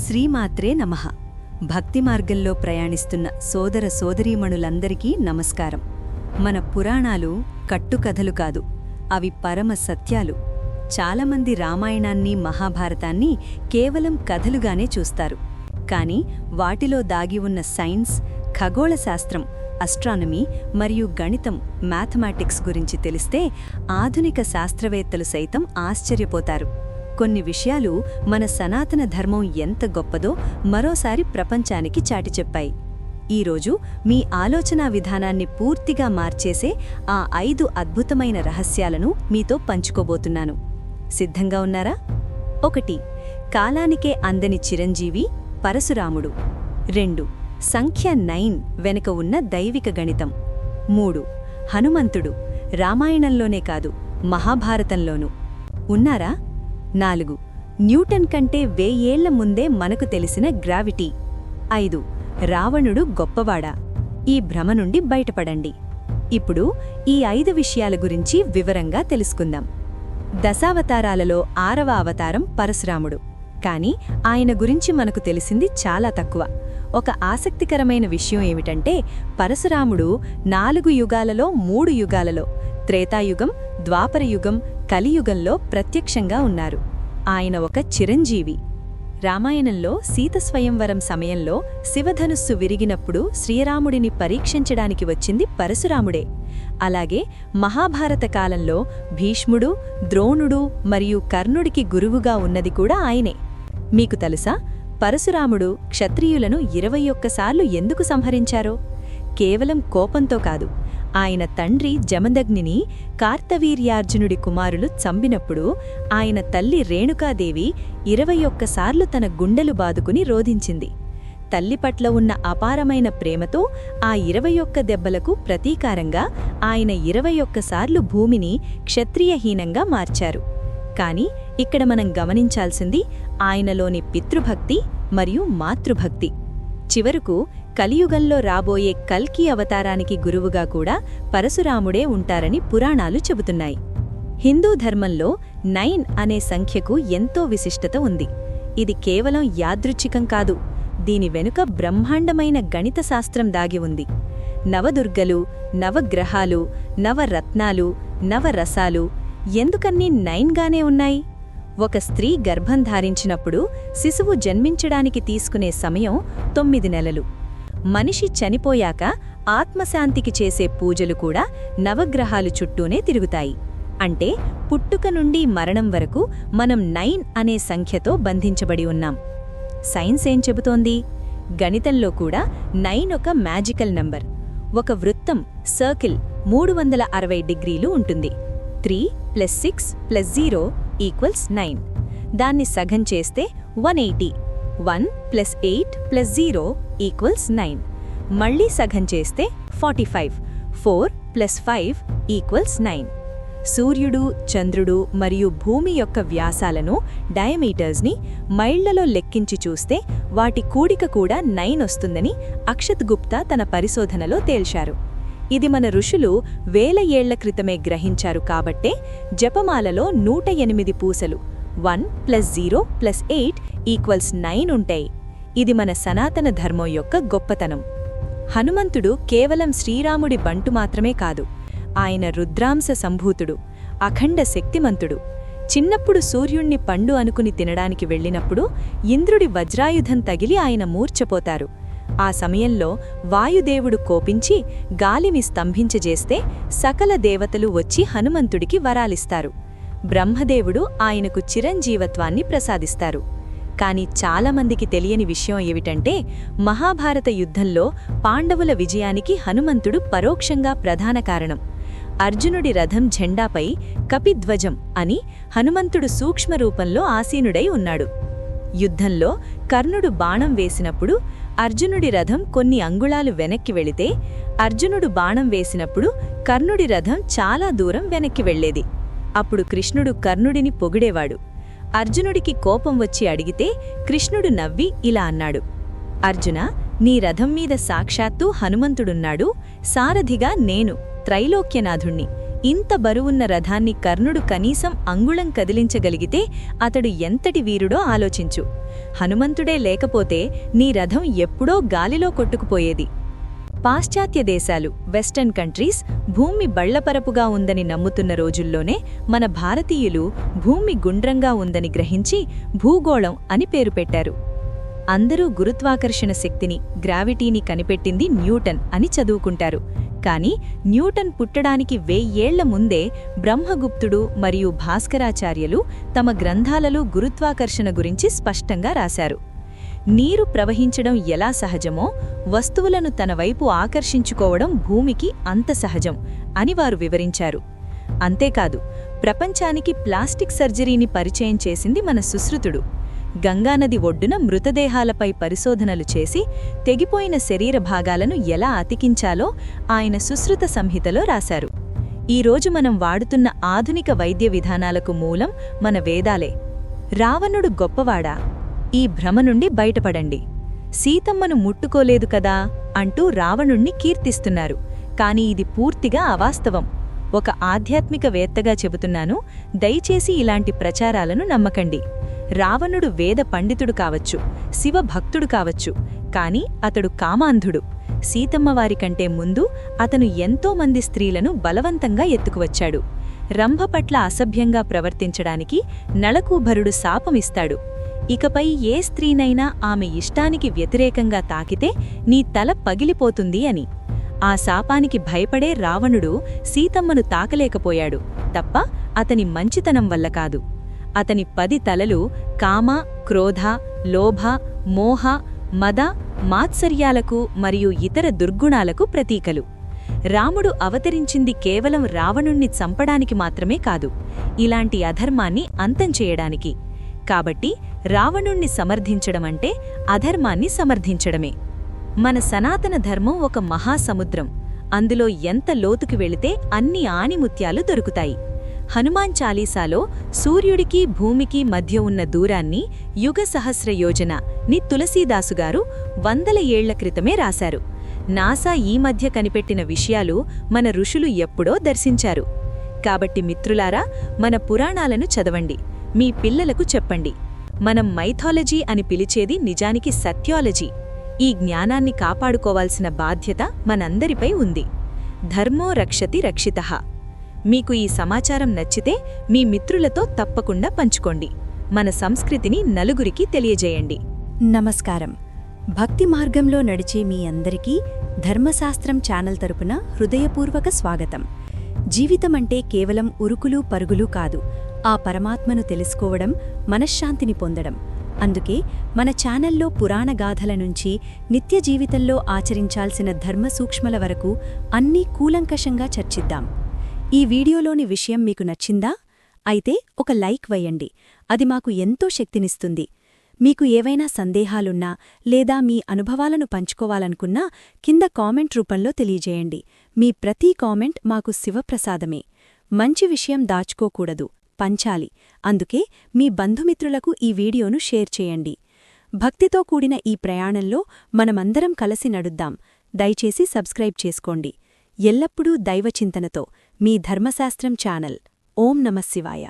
శ్రీమాత్రే నమః. భక్తి మార్గంలో ప్రయాణిస్తున్న సోదర సోదరీమణులందరికీ నమస్కారం. మన పురాణాలు కట్టుకథలు కాదు, అవి పరమ సత్యాలు. చాలామంది రామాయణాన్ని మహాభారతాన్ని కేవలం కథలుగానే చూస్తారు. కానీ వాటిలో దాగి ఉన్న సైన్స్, ఖగోళ శాస్త్రం, అస్ట్రానమీ మరియు గణితం, మ్యాథమెటిక్స్ గురించి తెలిస్తే ఆధునిక శాస్త్రవేత్తలు సైతం ఆశ్చర్యపోతారు. కొన్ని విషయాలు మన సనాతన ధర్మం ఎంత గొప్పదో మరోసారి ప్రపంచానికి చాటి చెప్పాయి. ఈరోజు మీ ఆలోచనా విధానాన్ని పూర్తిగా మార్చేసే ఆ 5 అద్భుతమైన రహస్యాలను మీతో పంచుకోబోతున్నాను. సిద్ధంగా ఉన్నారా? 1. కాలానికే అందని చిరంజీవి పరశురాముడు. 2. సంఖ్య 9 వెనుక ఉన్న దైవిక గణితం. 3. హనుమంతుడు రామాయణంలోనే కాదు, మహాభారతంలోనూ ఉన్నారా? 4. న్యూటన్ కంటే 1000 ఏళ్ల ముందే మనకు తెలిసిన గ్రావిటీ. 5. రావణుడు గొప్పవాడా? ఈ భ్రమ నుండి బయటపడండి. ఇప్పుడు ఈ 5 విషయాల గురించి వివరంగా తెలుసుకుందాం. దశావతారాలలో 6వ అవతారం పరశురాముడు. కానీ ఆయన గురించి మనకు తెలిసింది చాలా తక్కువ. ఒక ఆసక్తికరమైన విషయం ఏమిటంటే, పరశురాముడు 4 యుగాలలో 3 యుగాలలో, త్రేతాయుగం, ద్వాపరయుగం, కలియుగంలో ప్రత్యక్షంగా ఉన్నారు. ఆయన ఒక చిరంజీవి. రామాయణంలో సీత స్వయంవరం సమయంలో శివధనుస్సు విరిగినప్పుడు శ్రీరాముడిని పరీక్షించడానికి వచ్చింది పరశురాముడే. అలాగే మహాభారత కాలంలో భీష్ముడు, ద్రోణుడు మరియు కర్ణుడికి గురువుగా ఉన్నది కూడా ఆయనే. మీకు తెలుసా, పరశురాముడు క్షత్రియులను 21 సార్లు ఎందుకు సంహరించారో? కేవలం కోపంతో కాదు. ఆయన తండ్రి జమదగ్నిని కార్తవీర్యార్జునుడి కుమారులు చంపినప్పుడు ఆయన తల్లి రేణుకాదేవి 21 సార్లు తన గుండెలు బాదుకుని రోధించింది. తల్లి పట్ల ఉన్న అపారమైన ప్రేమతో ఆ 21 దెబ్బలకు ప్రతీకారంగా ఆయన 21 సార్లు భూమిని క్షత్రియహీనంగా మార్చారు. కాని ఇక్కడ మనం గమనించాల్సింది ఆయనలోని పితృభక్తి మరియు మాతృభక్తి. చివరకు కలియుగంలో రాబోయే కల్కి అవతారానికి గురువుగా కూడా పరశురాముడే ఉంటారని పురాణాలు చెబుతున్నాయి. హిందూ ధర్మంలో 9 అనే సంఖ్యకు ఎంతో విశిష్టత ఉంది. ఇది కేవలం యాదృచ్ఛికం కాదు, దీని వెనుక బ్రహ్మాండమైన గణిత శాస్త్రం దాగి ఉంది. నవదుర్గలు, నవగ్రహాలు, నవరత్నాలు, నవరసాలు ఎందుకన్నీ 9గానే ఉన్నాయి? ఒక స్త్రీ గర్భం ధారించినప్పుడు శిశువు జన్మించడానికి తీసుకునే సమయం 9 నెలలు. మనిషి చనిపోయాక ఆత్మశాంతికి చేసే పూజలు కూడా నవగ్రహాలు చుట్టూనే తిరుగుతాయి. అంటే పుట్టుక నుండి మరణం వరకు మనం 9 అనే సంఖ్యతో బంధించబడి ఉన్నాం. సైన్స్ ఏం చెబుతోంది? గణితంలో కూడా 9 ఒక మ్యాజికల్ నంబర్. ఒక వృత్తం, సర్కిల్ 360 డిగ్రీలు ఉంటుంది. 3 + 6 + 0 = 9. దాన్ని సగం చేస్తే 180. 1 + 8 + 0 = 9. మళ్ళీ సగం చేస్తే 45. 4 + 5 = 9. సూర్యుడు, చంద్రుడు మరియు భూమి యొక్క వ్యాసాలను, డయామీటర్స్ని మైళ్లలో లెక్కించి చూస్తే వాటి కూడిక కూడా 9 వస్తుందని అక్షత్ గుప్తా తన పరిశోధనలో తేల్చారు. ఇది మన ఋషులు 1000 ఏళ్ల క్రితమే గ్రహించారు కాబట్టే జపమాలలో 108 పూసలు 1 + 0 + 8 = 9 ఉంటాయి. ఇది మన సనాతన ధర్మం యొక్క గొప్పతనం. హనుమంతుడు కేవలం శ్రీరాముడి బంటు మాత్రమే కాదు, ఆయన రుద్రాంశ సంభూతుడు, అఖండ శక్తిమంతుడు. చిన్నప్పుడు సూర్యుణ్ణి పండు అనుకుని తినడానికి వెళ్ళినప్పుడు ఇంద్రుడి వజ్రాయుధం తగిలి ఆయన మూర్ఛపోతారు. ఆ సమయంలో వాయుదేవుడు కోపించి గాలిని స్తంభించజేస్తే సకల దేవతలు వచ్చి హనుమంతుడికి వరాలిస్తారు. బ్రహ్మదేవుడు ఆయనకు చిరంజీవత్వాన్ని ప్రసాదిస్తారు. కాని చాలామందికి తెలియని విషయం ఏమిటంటే, మహాభారత యుద్ధంలో పాండవుల విజయానికి హనుమంతుడు పరోక్షంగా ప్రధాన కారణం. అర్జునుడి రథం జెండాపై కపిధ్వజం అని హనుమంతుడు సూక్ష్మరూపంలో ఆసీనుడై ఉన్నాడు. యుద్ధంలో కర్ణుడు బాణం వేసినప్పుడు అర్జునుడి రథం కొన్ని అంగుళాలు వెనక్కి వెళితే, అర్జునుడు బాణం వేసినప్పుడు కర్ణుడి రథం చాలా దూరం వెనక్కి వెళ్లేది. అప్పుడు కృష్ణుడు కర్ణుడిని పొగిడేవాడు. అర్జునుడికి కోపం వచ్చి అడిగితే కృష్ణుడు నవ్వి ఇలా అన్నాడు: అర్జున, నీ రథం మీద సాక్షాత్తు హనుమంతుడున్నాడు, సారథిగా నేను త్రైలోక్యనాథుణ్ణి. ఇంత బరువున్న రథాన్ని కర్ణుడు కనీసం అంగుళం కదిలించగలిగితే అతడు ఎంతటి వీరుడో ఆలోచించు. హనుమంతుడే లేకపోతే నీ రథం ఎప్పుడో గాలిలో కొట్టుకుపోయేది. పాశ్చాత్య దేశాలు, వెస్టర్న్ కంట్రీస్ భూమి బళ్లపరపుగా ఉందని నమ్ముతున్న రోజుల్లోనే మన భారతీయులు భూమి గుండ్రంగా ఉందని గ్రహించి భూగోళం అని పేరు పెట్టారు. అందరూ గురుత్వాకర్షణ శక్తిని, గ్రావిటీని కనిపెట్టింది న్యూటన్ అని చదువుకుంటారు. కాని న్యూటన్ పుట్టడానికి 1000 ఏళ్ల ముందే బ్రహ్మగుప్తుడు మరియు భాస్కరాచార్యులు తమ గ్రంథాలలో గురుత్వాకర్షణ గురించి స్పష్టంగా రాశారు. నీరు ప్రవహించడం ఎలా సహజమో, వస్తువులను తన వైపు ఆకర్షించుకోవడం భూమికి అంత సహజం అని వారు వివరించారు. అంతేకాదు, ప్రపంచానికి ప్లాస్టిక్ సర్జరీని పరిచయం చేసింది మన సుశ్రుతుడు. గంగానది ఒడ్డున మృతదేహాలపై పరిశోధనలు చేసి తెగిపోయిన శరీర భాగాలను ఎలా అతికించాలో ఆయన సుశ్రుత సంహితలో రాశారు. ఈరోజు మనం వాడుతున్న ఆధునిక వైద్య విధానాలకు మూలం మన వేదాలే. రావణుడు గొప్పవాడా? ఈ భ్రమ నుండి బయటపడండి. సీతమ్మను ముట్టుకోలేదు కదా అంటూ రావణుణ్ణి కీర్తిస్తున్నారు. కాని ఇది పూర్తిగా అవాస్తవం. ఒక ఆధ్యాత్మికవేత్తగా చెబుతున్నాను, దయచేసి ఇలాంటి ప్రచారాలను నమ్మకండి. రావణుడు వేద పండితుడు కావచ్చు, శివభక్తుడు కావచ్చు, కాని అతడు కామాంధుడు. సీతమ్మవారికంటే ముందు అతను ఎంతోమంది స్త్రీలను బలవంతంగా ఎత్తుకువచ్చాడు. రంభ పట్ల అసభ్యంగా ప్రవర్తించడానికి నళకూభరుడు శాపమిస్తాడు. ఇకపై ఏ స్త్రీనైనా ఆమె ఇష్టానికి వ్యతిరేకంగా తాకితే నీ తల పగిలిపోతుంది అని. ఆ శాపానికి భయపడే రావణుడు సీతమ్మను తాకలేకపోయాడు తప్ప అతని మంచితనం వల్ల కాదు. అతని 10 తలలు కామ, క్రోధ, లోభ, మోహ, మద, మాత్సర్యాలకు మరియు ఇతర దుర్గుణాలకు ప్రతీకలు. రాముడు అవతరించింది కేవలం రావణుణ్ణి చంపడానికి మాత్రమే కాదు, ఇలాంటి అధర్మాన్ని అంతం చేయడానికి. కాబట్టి రావణుణ్ణి సమర్థించడమంటే అధర్మాన్ని సమర్థించడమే. మన సనాతన ధర్మం ఒక మహాసముద్రం. అందులో ఎంత లోతుకి వెళితే అన్ని ఆణిముత్యాలు దొరుకుతాయి. హనుమాన్ చాలీసాలో సూర్యుడికి భూమికి మధ్య ఉన్న దూరాన్ని యుగ సహస్ర యోజన ని తులసీదాసుగారు 100 ఏళ్ల క్రితమే రాశారు. నాసా ఈ మధ్య కనిపెట్టిన విషయాలు మన ఋషులు ఎప్పుడో దర్శించారు. కాబట్టి మిత్రులారా, మన పురాణాలను చదవండి, మీ పిల్లలకు చెప్పండి. మనం మైథాలజీ అని పిలిచేది నిజానికి సత్యాలజీ. ఈ జ్ఞానాన్ని కాపాడుకోవాల్సిన బాధ్యత మనందరిపై ఉంది. ధర్మో రక్షతి రక్షితః. మీకు ఈ సమాచారం నచ్చితే మీ మిత్రులతో తప్పకుండా పంచుకోండి. మన సంస్కృతిని నలుగురికి తెలియజేయండి. నమస్కారం. భక్తి మార్గంలో నడిచే మీ అందరికీ ధర్మశాస్త్రం ఛానల్ తరపున హృదయపూర్వక స్వాగతం. జీవితమంటే కేవలం ఉరుకులు పరుగులు కాదు, ఆ పరమాత్మను తెలుసుకోవడం, మనశ్శాంతిని పొందడం. అందుకే మన ఛానల్లో పురాణ గాథల నుంచి నిత్య జీవితంలో ఆచరించాల్సిన ధర్మ సూక్ష్మల వరకు అన్నీ కూలంకషంగా చర్చిద్దాం. ఈ వీడియోలోని విషయం మీకు నచ్చిందా? అయితే ఒక లైక్ వేయండి, అది మాకు ఎంతో శక్తినిస్తుంది. మీకు ఏవైనా సందేహాలున్నా లేదా మీ అనుభవాలను పంచుకోవాలనుకున్నా కింద కామెంట్ రూపంలో తెలియజేయండి. మీ ప్రతి కామెంట్ మాకు శివప్రసాదమే. మంచి విషయం దాచుకోకూడదు, పంచాలి. అందుకే మీ బంధుమిత్రులకు ఈ వీడియోను షేర్ చేయండి. భక్తితో కూడిన ఈ ప్రయాణంలో మనమందరం కలిసి నడుద్దాం. దయచేసి సబ్స్క్రైబ్ చేసుకోండి. ఎల్లప్పుడూ దైవచింతనతో మీ ధర్మశాస్త్రం ఛానల్. ఓం నమః శివాయ.